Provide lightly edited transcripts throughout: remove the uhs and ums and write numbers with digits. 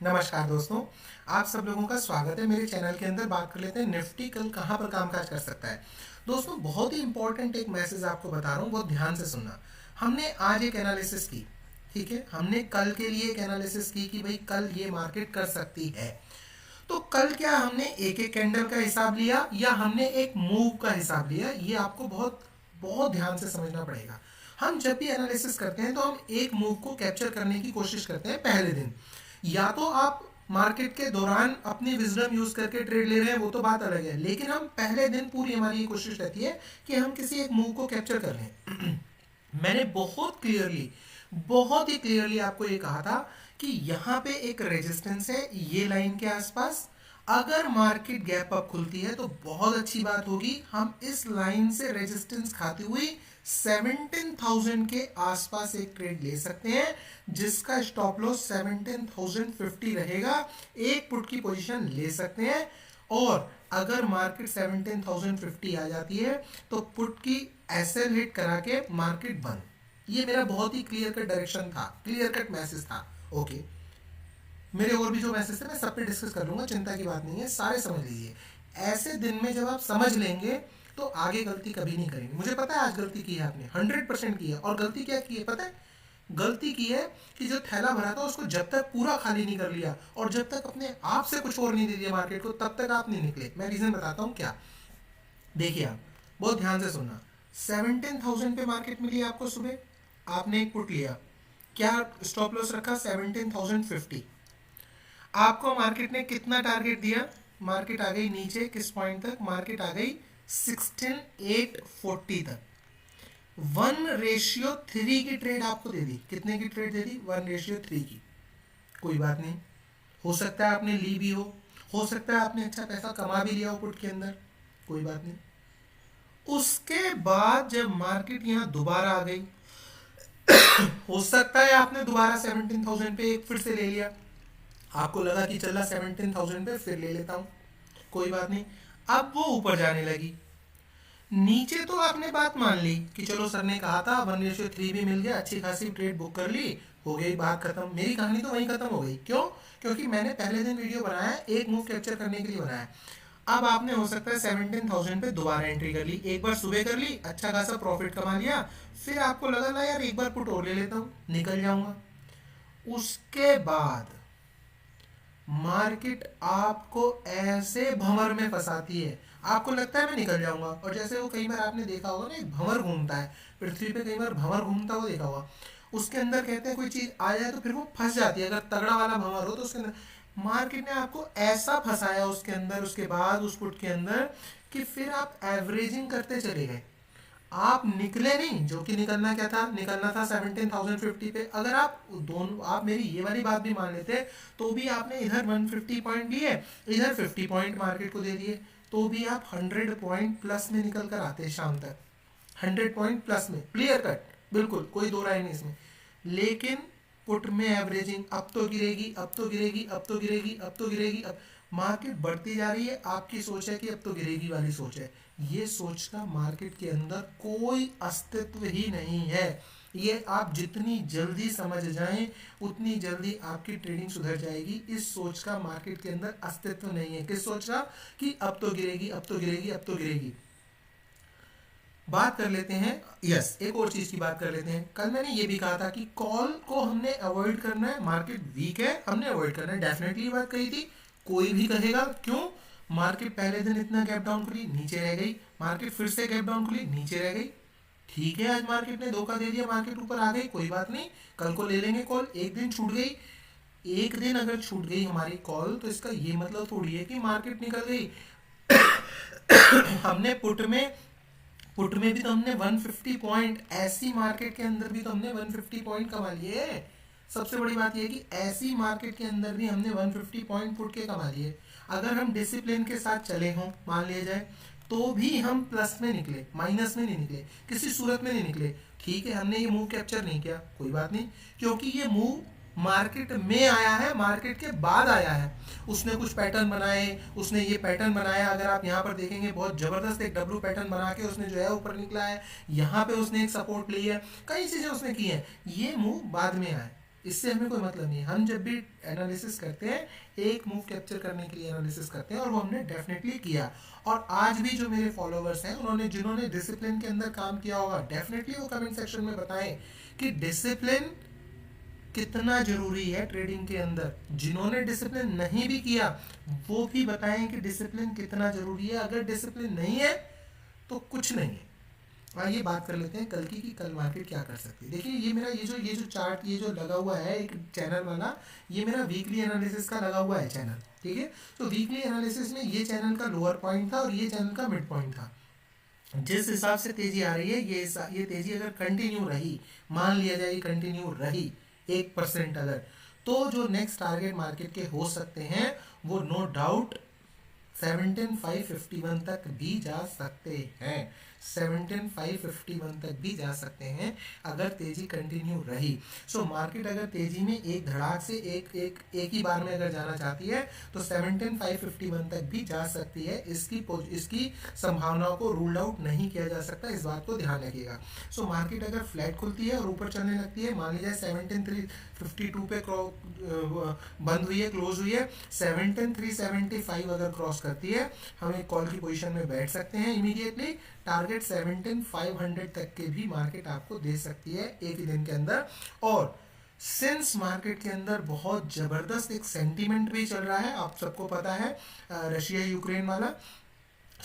नमस्कार दोस्तों, आप सब लोगों का स्वागत है मेरे चैनल के अंदर। बात कर लेते हैं निफ्टी कल कहाँ पर कामकाज कर सकता है। दोस्तों, बहुत ही इंपॉर्टेंट एक मैसेज आपको बता रहा हूँ, बहुत ध्यान से सुनना। हमने आज एक एनालिसिस की, ठीक है। हमने कल के लिए एक एनालिसिस की कि भाई कल ये मार्केट कर सकती है। तो कल क्या हमने एक एक कैंडल का हिसाब लिया या हमने एक मूव का हिसाब लिया, ये आपको बहुत बहुत ध्यान से समझना पड़ेगा। हम जब भी एनालिसिस करते हैं तो हम एक मूव को कैप्चर करने की कोशिश करते हैं पहले दिन। या तो आप मार्केट के दौरान अपनी विजडम यूज करके ट्रेड ले रहे हैं, वो तो बात अलग है, लेकिन हम पहले दिन पूरी हमारी ये कोशिश रहती है कि हम किसी एक मूव को कैप्चर कर लें। मैंने बहुत ही क्लियरली आपको ये कहा था कि यहाँ पे एक रेजिस्टेंस है ये लाइन के आसपास। अगर मार्केट गैप अप खुलती है तो बहुत अच्छी बात होगी, हम इस लाइन से रेजिस्टेंस खाती हुई 17,000 के आसपास एक ट्रेड ले सकते हैं, जिसका स्टॉप लॉस 17,050 रहेगा। एक पुट की पोजीशन ले सकते हैं, और अगर मार्केट 17,050 आ जाती है तो पुट की एसएल हिट करा के मार्केट बंद। ये मेरा बहुत ही क्लियर कट डायरेक्शन था, क्लियर कट मैसेज था। ओके, मेरे और भी जो मैसेज थे मैं सब पे डिस्कस कर लूंगा, चिंता की बात नहीं है, सारे समझ लीजिए। ऐसे दिन में जब आप समझ लेंगे तो आगे गलती कभी नहीं करेंगे। मुझे पता है आज गलती की है आपने, 100% की है। और गलती क्या की है पता है? गलती की है कि जो थैला भरा था उसको जब तक पूरा खाली नहीं कर लिया और जब तक अपने आप से कुछ और नहीं दे दिया मार्केट को, तब तक आप नहीं निकले। मैं रीजन बताता हूँ क्या। देखिए, आप बहुत ध्यान से सुनना। 17,000 पे मार्केट मिली आपको सुबह, आपने एक पुट लिया, क्या स्टॉप लॉस रखा 17,050। आपको मार्केट ने कितना टारगेट दिया? मार्केट आ गई नीचे किस पॉइंट तक? मार्केट आ गई 16,840 तक। 1:3 की ट्रेड आपको दे दी। कितने की ट्रेड दे दी? 1:3 की। कोई बात नहीं, हो सकता है आपने ली भी हो सकता है आपने अच्छा पैसा कमा भी लिया हो पुट के अंदर, कोई बात नहीं। उसके बाद जब मार्केट यहाँ दोबारा आ गई, हो सकता है आपने दोबारा 17,000 पे एक फिर से ले लिया, आपको लगा कि चला 17,000 पे फिर ले लेता हूँ, कोई बात नहीं। अब वो ऊपर जाने लगी, नीचे तो आपने बात मान ली कि चलो सर ने कहा था 1:3 भी मिल गया, अच्छी खासी ट्रेड बुक कर ली, हो गई बात खत्म। मेरी कहानी तो वहीं खत्म हो गई। क्यों? क्योंकि मैंने पहले दिन वीडियो बनाया, एक मूव कैप्चर करने के लिए बनाया। अब आपने हो सकता है 17,000 पे दोबारा एंट्री कर ली, एक बार सुबह कर ली, अच्छा खासा प्रॉफिट कमा लिया, फिर आपको लगा ना यार एक बार पुट और ले लेता हूँ, निकल जाऊंगा। उसके बाद मार्केट आपको ऐसे भंवर में फंसाती है, आपको लगता है मैं निकल जाऊंगा, और जैसे वो कई बार आपने देखा होगा ना, एक भंवर घूमता है पृथ्वी पे, कई बार भंवर घूमता हुआ देखा होगा। उसके अंदर कहते हैं कोई चीज आ जाए तो फिर वो फंस जाती है, अगर तगड़ा वाला भंवर हो तो उसके अंदर। मार्केट ने आपको ऐसा फंसाया उसके अंदर, उसके बाद उस पुट के अंदर, कि फिर आप एवरेजिंग करते चले गए, आप निकले नहीं। जो कि निकलना क्या था? निकलना था 17,050 पे। अगर आप दोनों, आप मेरी ये वाली बात भी मान लेते तो भी आपने इधर 150 पॉइंट दिए, इधर 50 पॉइंट मार्केट को दे दिए, तो भी आप 100 पॉइंट प्लस में निकल कर आते शाम तक। 100 पॉइंट प्लस में, क्लियर कट, बिल्कुल कोई दो राय नहीं इसमें। लेकिन पुट में एवरेजिंग, अब तो गिरेगी, अब तो गिरेगी, अब तो गिरेगी, अब तो गिरेगी, अब मार्केट बढ़ती जा रही है, आपकी सोच है कि अब तो गिरेगी वाली सोच है। ये सोच का मार्केट के अंदर कोई अस्तित्व ही नहीं है। ये आप जितनी जल्दी समझ जाएं उतनी जल्दी आपकी ट्रेडिंग सुधर जाएगी। इस सोच का मार्केट के अंदर अस्तित्व नहीं है। किस सोच का? कि अब तो गिरेगी, अब तो गिरेगी, अब तो गिरेगी। बात कर लेते हैं, यस, एक और चीज की बात कर लेते हैं। कल मैंने ये भी कहा था कि कॉल को हमने अवॉइड करना है, मार्केट वीक है, हमने अवॉइड करना है, डेफिनेटली बात कही थी। कोई भी कहेगा क्यों? मार्केट पहले दिन इतना गैप डाउन खुली, नीचे रह गई, मार्केट फिर से गैप डाउन खुली, नीचे रह गई। ठीक है, आज मार्केट ने धोखा दे दिया, मार्केट ऊपर आ गई, कोई बात नहीं, कल को ले लेंगे कॉल। एक दिन छूट गई, एक दिन अगर छूट गई हमारी कॉल तो इसका ये मतलब थोड़ी है कि मार्केट निकल गई। हमने पुट में भी तो हमने 150 पॉइंट, ऐसी मार्केट के अंदर भी तो हमने 150 पॉइंट कमा लिए। सबसे बड़ी बात यह है कि ऐसी मार्केट के अंदर भी हमने 150 पॉइंट पुट के कमा लिए। अगर हम डिसिप्लिन के साथ चले हों, मान लिया जाए, तो भी हम प्लस में निकले, माइनस में नहीं निकले, किसी सूरत में नहीं निकले। ठीक है, हमने ये मूव कैप्चर नहीं किया, कोई बात नहीं, क्योंकि ये मूव मार्केट में आया है, मार्केट के बाद आया है। उसने कुछ पैटर्न बनाए, उसने ये पैटर्न बनाया, अगर आप यहाँ पर देखेंगे बहुत जबरदस्त एक डब्लू पैटर्न बना के उसने जो है ऊपर निकला है। यहाँ पे उसने एक सपोर्ट ली है, कई चीजें उसने की हैं, ये मूव बाद में आया। इससे हमें कोई मतलब नहीं है। हम जब भी एनालिसिस करते हैं एक मूव कैप्चर करने के लिए एनालिसिस करते हैं, और वो हमने डेफिनेटली किया। और आज भी जो मेरे फॉलोवर्स हैं उन्होंने जिन्होंने डिसिप्लिन के अंदर काम किया होगा, डेफिनेटली वो कमेंट सेक्शन में बताएं कि डिसिप्लिन कितना जरूरी है ट्रेडिंग के अंदर। जिन्होंने डिसिप्लिन नहीं भी किया वो भी बताएं कि डिसिप्लिन कितना जरूरी है। अगर डिसिप्लिन नहीं है तो कुछ नहीं है। आइए बात कर लेते हैं कल की कि कल मार्केट क्या कर सकती है। देखिए ये मेरा ये जो चार्ट ये जो लगा हुआ है एक चैनल वाला, ये मेरा वीकली एनालिसिस का लगा हुआ है चैनल, ठीक है। तो वीकली एनालिसिस में ये चैनल का लोअर पॉइंट था और ये चैनल का मिड पॉइंट था। जिस हिसाब से तेजी आ रही है ये तेजी अगर कंटिन्यू रही, मान लिया जाए कंटिन्यू रही 1% अगर, तो जो नेक्स्ट टारगेट मार्केट के हो सकते हैं वो नो डाउट 17,551 तक भी जा सकते हैं। 17,551 तक भी जा सकते हैं अगर तेजी कंटिन्यू रही। सो मार्केट अगर तेजी में एक धड़ाक से एक ही बार में अगर जाना चाहती है तो 17,551 तक भी जा सकती है। इसकी संभावनाओं को रूल आउट नहीं किया जा सकता, इस बात को ध्यान रखिएगा। सो मार्केट अगर फ्लैट खुलती है और ऊपर चलने लगती है, मान लीजिए 17,352 पे बंद हुई है, क्लोज हुई है, 17,375 अगर क्रॉस करती है हम एक कॉल की पोजीशन में बैठ सकते हैं इमीडिएटली। टारगेट 17,500 तक के भी मार्केट आपको दे सकती है एक ही दिन के अंदर। और सिंस मार्केट के अंदर बहुत जबरदस्त एक सेंटीमेंट भी चल रहा है, आप सबको पता है, रशिया यूक्रेन वाला।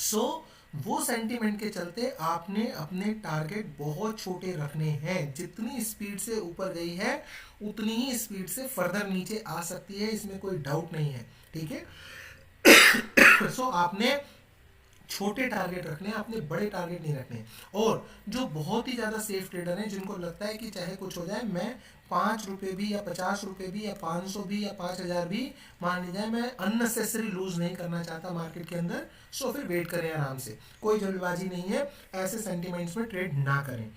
सो वो सेंटीमेंट के चलते आपने अपने टारगेट बहुत छोटे रखने हैं। जितनी स्पीड से ऊपर गई है उतनी ही स्पीड से फर्दर नीचे आ सकती है, इसमें कोई डाउट नहीं है, ठीक है। सो आपने छोटे टारगेट रखने हैं, आपने बड़े टारगेट नहीं रखने। और जो बहुत ही ज़्यादा सेफ ट्रेडर हैं जिनको लगता है कि चाहे कुछ हो जाए, मैं 5 रुपये भी या 50 रुपये भी या 500 भी या 5,000 भी मान लीजिए, मैं अननेसेसरी लूज नहीं करना चाहता मार्केट के अंदर। सो फिर वेट करें आराम से, कोई जल्दबाजी नहीं है, ऐसे सेंटिमेंट्स में ट्रेड ना करें।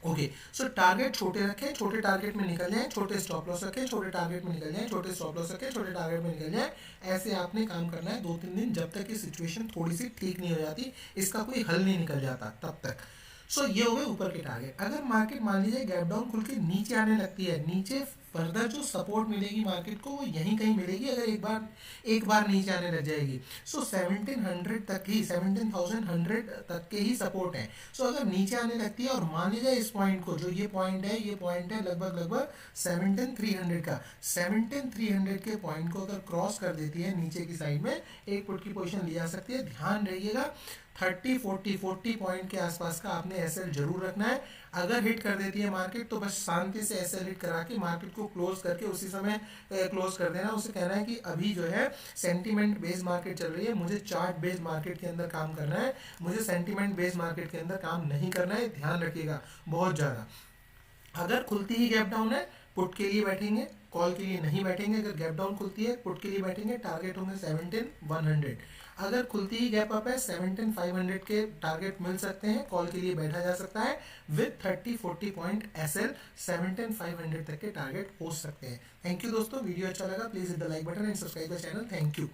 ओके, सो टारगेट छोटे रखें, छोटे टारगेट में निकल जाएं, छोटे स्टॉप लॉस रखें, छोटे टारगेट में निकल जाएं, छोटे स्टॉप लॉस रखें, छोटे टारगेट में निकल जाएं। ऐसे आपने काम करना है 2-3 दिन, जब तक ये सिचुएशन थोड़ी सी ठीक नहीं हो जाती, इसका कोई हल नहीं निकल जाता तब तक। सो ये हो गए ऊपर के टारगेट। अगर मार्केट मान लीजिए गैप डाउन खुल के नीचे आने लगती है, नीचे फर्दर जो सपोर्ट मिलेगी मार्केट को वो यहीं कहीं मिलेगी अगर एक बार नीचे आने लग जाएगी। सो 1700 तक ही, 17,100 तक के ही सपोर्ट है। सो अगर नीचे आने लगती है और मान लीजिए इस पॉइंट को, जो ये पॉइंट है लगभग 17,300 का, 17,300 के पॉइंट को अगर क्रॉस कर देती है नीचे की साइड में, एक पुट की पोजीशन ली जा सकती है। ध्यान रखिएगा 40 पॉइंट के आसपास का आपने एसएल जरूर रखना है। अगर हिट कर देती है मार्केट तो बस शांति से एसएल हिट करा के मार्केट को क्लोज करके उसी समय क्लोज कर देना। उसे कहना है कि अभी जो है सेंटीमेंट बेस्ड मार्केट चल रही है, मुझे चार्ट बेस्ड मार्केट के अंदर काम करना है, मुझे सेंटीमेंट बेस्ड मार्केट के अंदर काम नहीं करना है। ध्यान रखिएगा बहुत ज़्यादा। अगर खुलती ही गैप डाउन है पुट के लिए बैठेंगे, कॉल के लिए नहीं बैठेंगे। अगर गैप डाउन खुलती है पुट के लिए बैठेंगे, टारगेट होंगे 17,100। अगर खुलती ही गैप अप है 17,500 के टारगेट मिल सकते हैं, कॉल के लिए बैठा जा सकता है विद 30-40 पॉइंट एसएल, 17,500 तक के टारगेट हो सकते हैं। थैंक यू दोस्तों, वीडियो अच्छा लगा please hit the like button and subscribe the channel. Thank you.